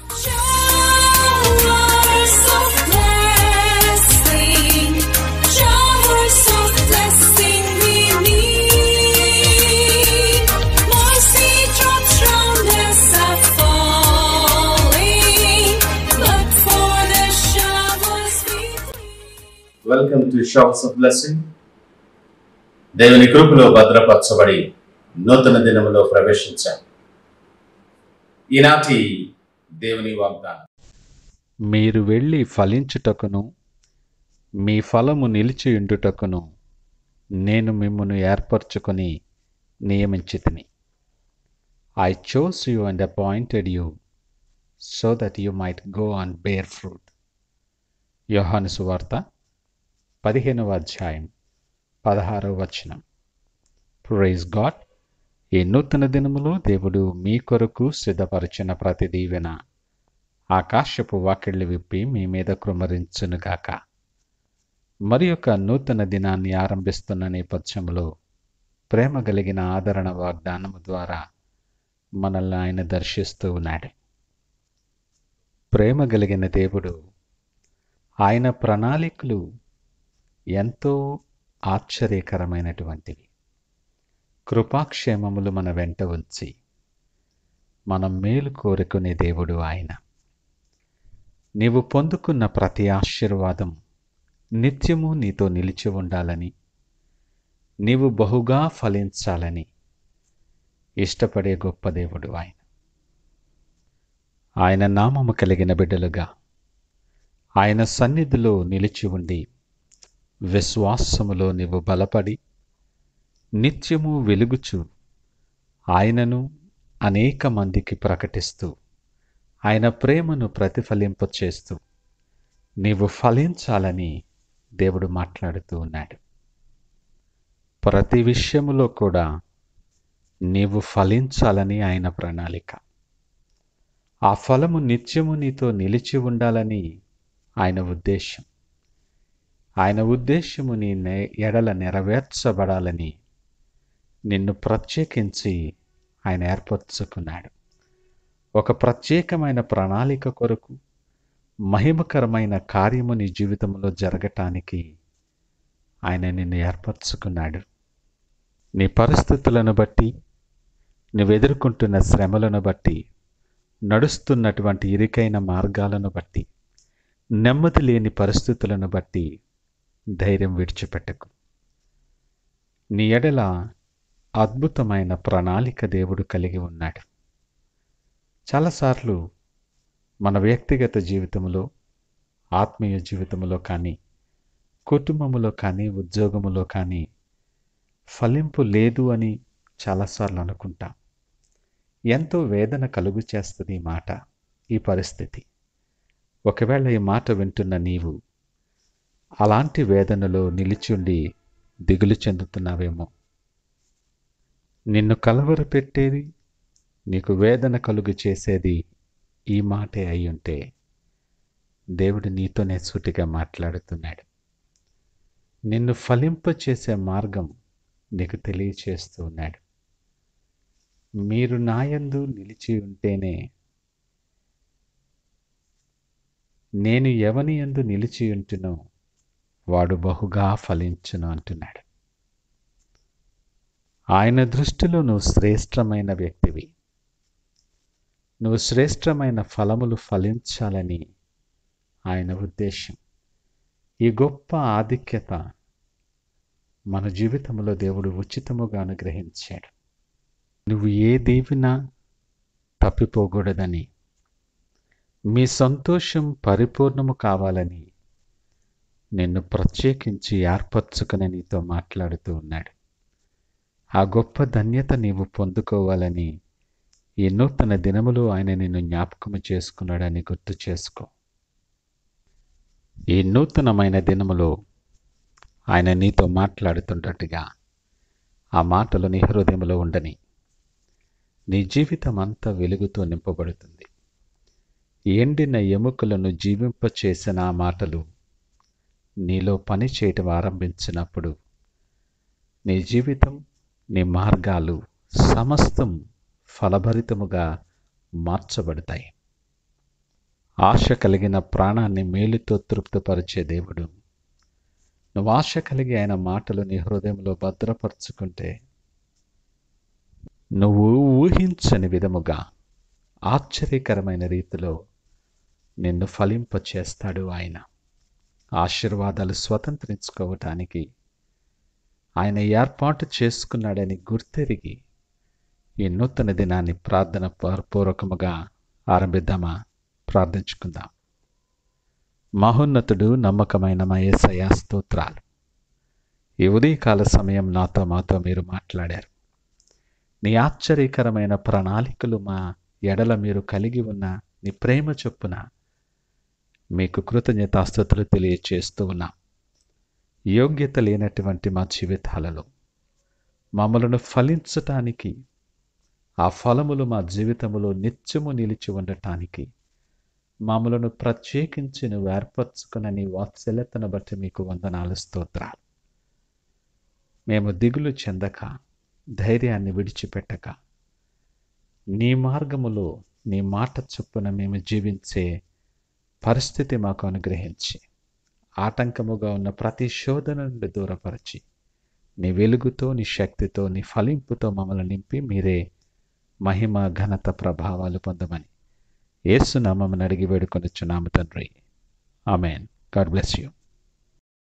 Showers of blessing, showers of blessing we need. Mercy drops round us are falling, but for the showers we plead. Welcome to showers of blessing. దేవుని కృపలో భద్రపరచబడి నూతన దినములో ప్రవేశించాం. ఈనాటి దేవుని వాగ్దానం, మీరు వెళ్ళి ఫలించుటకును మీ ఫలము నిలిచియుండుటకును నేను మిమ్మును ఏర్పరచుకొని నియమించితిని. I chose you and appointed you so that you might go and bear fruit. యోహాను సువార్త 15వ అధ్యాయం 16వ వచనం. Praise God. ఈ నూతన దినములో దేవుడు మీ కొరకు సిద్ధపరిచిన ప్రతి దీవెన ఆకాశపు వాకిళ్ళు విప్పి మీ మీద కృమ్మరించునుగాక. మరి యొక్క నూతన దినాన్ని ఆరంభిస్తున్న నేపథ్యంలో ప్రేమ కలిగిన ఆదరణ వాగ్దానము ద్వారా మనల్ని ఆయన దర్శిస్తూ ఉన్నాడు. ప్రేమ కలిగిన దేవుడు, ఆయన ప్రణాళికలు ఎంతో ఆశ్చర్యకరమైనటువంటివి. కృపాక్షేమములు మన వెంట ఉంచి మనం మేలు కోరుకునే దేవుడు ఆయన. నీవు పొందుకున్న ప్రతి ఆశీర్వాదం నిత్యము నీతో నిలిచి ఉండాలని, నీవు బహుగా ఫలించాలని ఇష్టపడే గొప్ప దేవుడు ఆయన. ఆయన నామము కలిగిన బిడ్డలుగా ఆయన సన్నిధిలో నిలిచి ఉండి విశ్వాసములో నీవు బలపడి నిత్యము వెలుగుచు ఆయనను అనేక మందికి ప్రకటిస్తూ ఆయన ప్రేమను ప్రతిఫలింపచేస్తూ నీవు ఫలించాలని దేవుడు మాట్లాడుతూ ఉన్నాడు. ప్రతి విషయములో కూడా నీవు ఫలించాలని ఆయన ప్రణాళిక. ఆ ఫలము నిత్యము నీతో నిలిచి ఉండాలని ఆయన ఉద్దేశం. ఆయన ఉద్దేశము నీ ఎడల నెరవేర్చబడాలని నిన్ను ప్రత్యేకించి ఆయన ఏర్పరచుకున్నాడు. ఒక ప్రత్యేకమైన ప్రణాళిక కొరకు మహిమకరమైన కార్యము నీ జీవితంలో జరగటానికి ఆయన నిన్ను ఏర్పరచుకున్నాడు. నీ పరిస్థితులను బట్టి, నువ్వు ఎదుర్కొంటున్న శ్రమలను బట్టి, నడుస్తున్నటువంటి ఇరుకైన మార్గాలను బట్టి, నెమ్మది లేని పరిస్థితులను బట్టి ధైర్యం విడిచిపెట్టకు. నీ ఎడల అద్భుతమైన ప్రణాళిక దేవుడు కలిగి ఉన్నాడు. చాలాసార్లు మన వ్యక్తిగత జీవితంలో, ఆత్మీయ జీవితంలో కానీ, కుటుంబములో కానీ, ఉద్యోగములో కానీ ఫలింపు లేదు అని చాలాసార్లు అనుకుంటాం. ఎంతో వేదన కలుగు చేస్తుంది ఈ మాట, ఈ పరిస్థితి. ఒకవేళ ఈ మాట వింటున్న నీవు అలాంటి వేదనలో నిలిచుండి దిగులు చెందుతున్నావేమో. నిన్ను కలవరపెట్టేది, నీకు వేదన కలుగు చేసేది ఈ మాటే అయ్యుంటే దేవుడు నీతోనే సూటిగా మాట్లాడుతున్నాడు. నిన్ను ఫలింపచేసే మార్గం నీకు తెలియచేస్తూ ఉన్నాడు. మీరు నాయందు నిలిచి ఉంటేనే నేను ఎవని యందు నిలిచి ఉంటునో వాడు బహుగా ఫలించును అంటున్నాడు. ఆయన దృష్టిలో నువ్వు శ్రేష్టమైన వ్యక్తివి. నువ్వు శ్రేష్టమైన ఫలములు ఫలించాలని ఆయన ఉద్దేశం. ఈ గొప్ప ఆధిక్యత మన జీవితంలో దేవుడు ఉచితముగా అనుగ్రహించాడు. నువ్వు ఏ దీవెన తప్పిపోకూడదని, మీ సంతోషం పరిపూర్ణము కావాలని నిన్ను ప్రత్యేకించి ఏర్పరచుకుని నీతో మాట్లాడుతూ ఉన్నాడు. ఆ గొప్ప ధన్యత నీవు పొందుకోవాలని ఈ నూతన దినములు ఆయన నిన్ను జ్ఞాపకము చేసుకున్నాడని గుర్తు చేసుకో. ఈ నూతనమైన దినములో ఆయన నీతో మాట్లాడుతుంటట్టుగా ఆ మాటలు నీ హృదయంలో ఉండని. నీ జీవితం అంతా వెలుగుతో నింపబడుతుంది. ఎండిన ఎముకలను జీవింపచేసిన ఆ మాటలు నీలో పని చేయటం ఆరంభించినప్పుడు నీ జీవితం, నీ మార్గాలు సమస్తం ఫలభరితముగా మార్చబడతాయి. ఆశ కలిగిన ప్రాణాన్ని మేలుతో తృప్తిపరిచే దేవుడు. నువ్వు ఆశ కలిగి ఆయన మాటలు నీ హృదయంలో భద్రపరుచుకుంటే నువ్వు ఊహించని విధముగా ఆశ్చర్యకరమైన రీతిలో నిన్ను ఫలింపచేస్తాడు ఆయన. ఆశీర్వాదాలు స్వతంత్రించుకోవటానికి ఆయన ఏర్పాటు చేసుకున్నాడని గుర్తెరిగి ఈ నూతన దినాన్ని ప్రార్థన పూర్వకముగా ఆరంభిద్దామా? ప్రార్థించుకుందాం. మహోన్నతుడు, నమ్మకమైన మా యేసయ్యా స్తోత్రాలు. ఈ ఉదయకాల సమయం మాతో మీరు మాట్లాడారు. నీ ఆశ్చర్యకరమైన ప్రణాళికలు మా ఎడల మీరు కలిగి ఉన్న నీ ప్రేమ చొప్పున మీకు కృతజ్ఞతాస్తుతులు తెలియచేస్తూ ఉన్నాం. యోగ్యత లేనటువంటి మా జీవితాలలో మమ్మలను ఫలించటానికి, ఆ ఫలములు మా జీవితంలో నిత్యము నిలిచి ఉండటానికి మమ్మలను ప్రత్యేకించి నువ్వు ఏర్పరచుకున్న నీ వాత్సల్యతను బట్టి మీకు వందనాలు, స్తోత్రాలు. మేము దిగులు చెందక, ధైర్యాన్ని విడిచిపెట్టక, నీ మార్గములో నీ మాట చొప్పున మేము జీవించే పరిస్థితి మాకు అనుగ్రహించి, ఆటంకముగా ఉన్న ప్రతి శోధన నుండి దూరపరిచి, నీ వెలుగుతో, నీ శక్తితో, నీ ఫలింపుతో మమ్మల్ని నింపి మీరే మహిమ, ఘనత, ప్రభావాలు పొందమని యేసు నామమున అడిగి వేడుకొనుచున్నాము తండ్రి. ఆమేన్. God bless you.